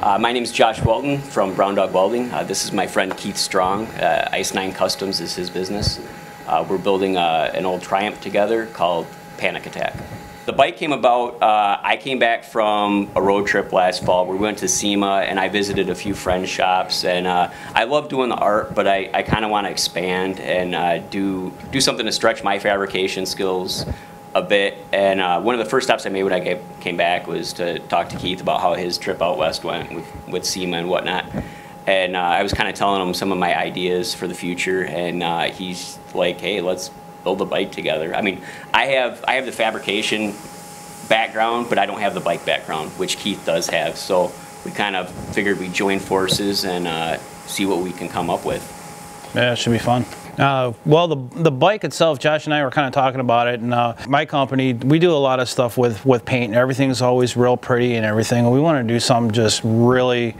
My name is Josh Welding from Brown Dog Welding. This is my friend Keith Strong. Ice 9 Customs is his business. We're building an old Triumph together called Panic Attack. The bike came about, I came back from a road trip last fall. We went to SEMA and I visited a few friends' shops, and I love doing the art, but I kind of want to expand and do something to stretch my fabrication skills a bit. And one of the first stops I made when I came back was to talk to Keith about how his trip out west went with SEMA and whatnot. And I was kind of telling him some of my ideas for the future, and he's like, hey, let's build a bike together. I mean, I have the fabrication background, but I don't have the bike background, which Keith does have. So we kind of figured we'd join forces and see what we can come up with. Yeah, it should be fun. Well, the bike itself, Josh and I were kind of talking about it, and my company, we do a lot of stuff with paint, and everything's always real pretty and everything, and we want to do something just really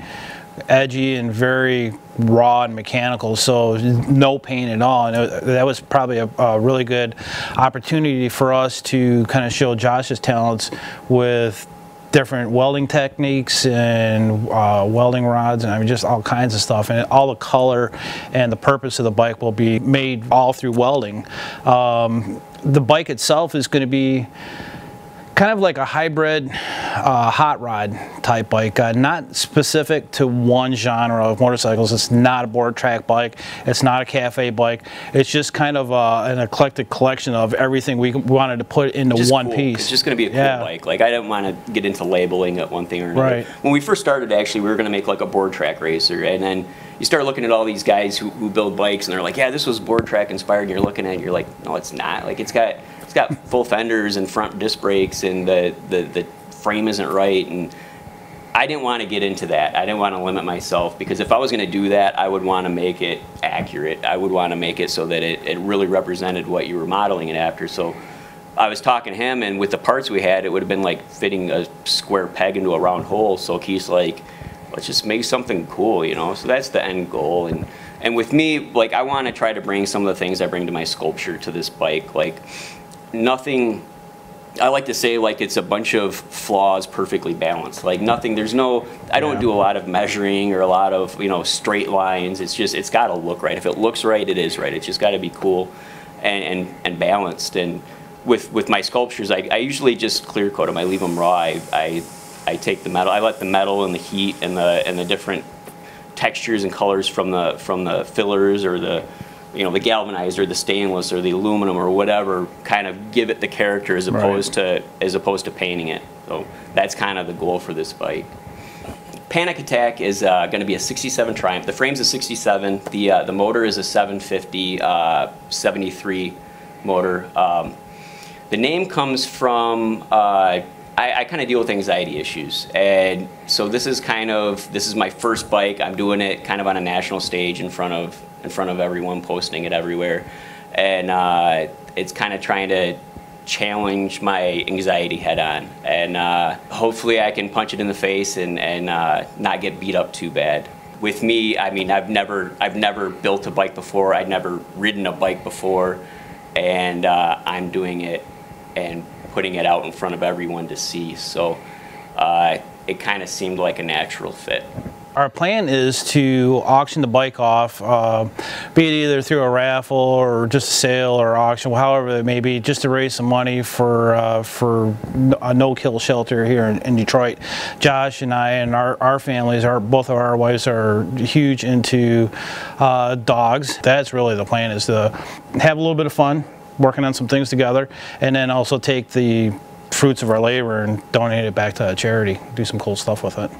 edgy and very raw and mechanical, so no paint at all. And that was probably a really good opportunity for us to kind of show Josh's talents with different welding techniques and welding rods, and I mean just all kinds of stuff, and all the color and the purpose of the bike will be made all through welding. The bike itself is going to be kind of like a hybrid hot rod type bike, not specific to one genre of motorcycles. It's not a board track bike, it's not a cafe bike, it's just kind of an eclectic collection of everything we wanted to put into just one piece. It's just going to be a cool bike. Like, I didn't want to get into labeling it one thing or another. Right. When we first started, actually, we were going to make like a board track racer, and then you start looking at all these guys who build bikes, and they're like, yeah, this was board track inspired, and you're looking at it, and you're like, no, it's not. Like, it's got full fenders and front disc brakes, and the frame isn't right, and I didn't want to get into that. I didn't want to limit myself, because if I was going to do that, I would want to make it accurate. I would want to make it so that it really represented what you were modeling it after. So I was talking to him, and with the parts we had, it would have been like fitting a square peg into a round hole. So Keith's like, let's just make something cool, you know? So that's the end goal. And with me, like, I want to try to bring some of the things I bring to my sculpture to this bike. Like, nothing, I like to say, like, it's a bunch of flaws perfectly balanced. Like, nothing, there's no, I don't do a lot of measuring or a lot of, you know, straight lines. It's just, it's got to look right. If it looks right, it is right. It's just got to be cool and balanced. And with my sculptures, I usually just clear coat them. I leave them raw. I take the metal, I let the metal and the heat and the different textures and colors from the fillers, or the, you know, the galvanized or the stainless or the aluminum or whatever, kind of give it the character as opposed to painting it. So that's kind of the goal for this bike. Panic Attack is going to be a 67 Triumph. The frame's a 67. The motor is a 750 73 motor. The name comes from I kind of deal with anxiety issues, and so this is my first bike. I'm doing it kind of on a national stage in front of everyone, posting it everywhere, and it's kind of trying to challenge my anxiety head on, and hopefully I can punch it in the face and not get beat up too bad. With me, I mean, I've never built a bike before. I'd never ridden a bike before, and I'm doing it and putting it out in front of everyone to see. So it kind of seemed like a natural fit. Our plan is to auction the bike off, be it either through a raffle or just a sale or auction, however it may be, just to raise some money for a no-kill shelter here in Detroit. Josh and I and our families, both of our wives are huge into dogs. That's really the plan, is to have a little bit of fun working on some things together, and then also take the fruits of our labor and donate it back to a charity, do some cool stuff with it.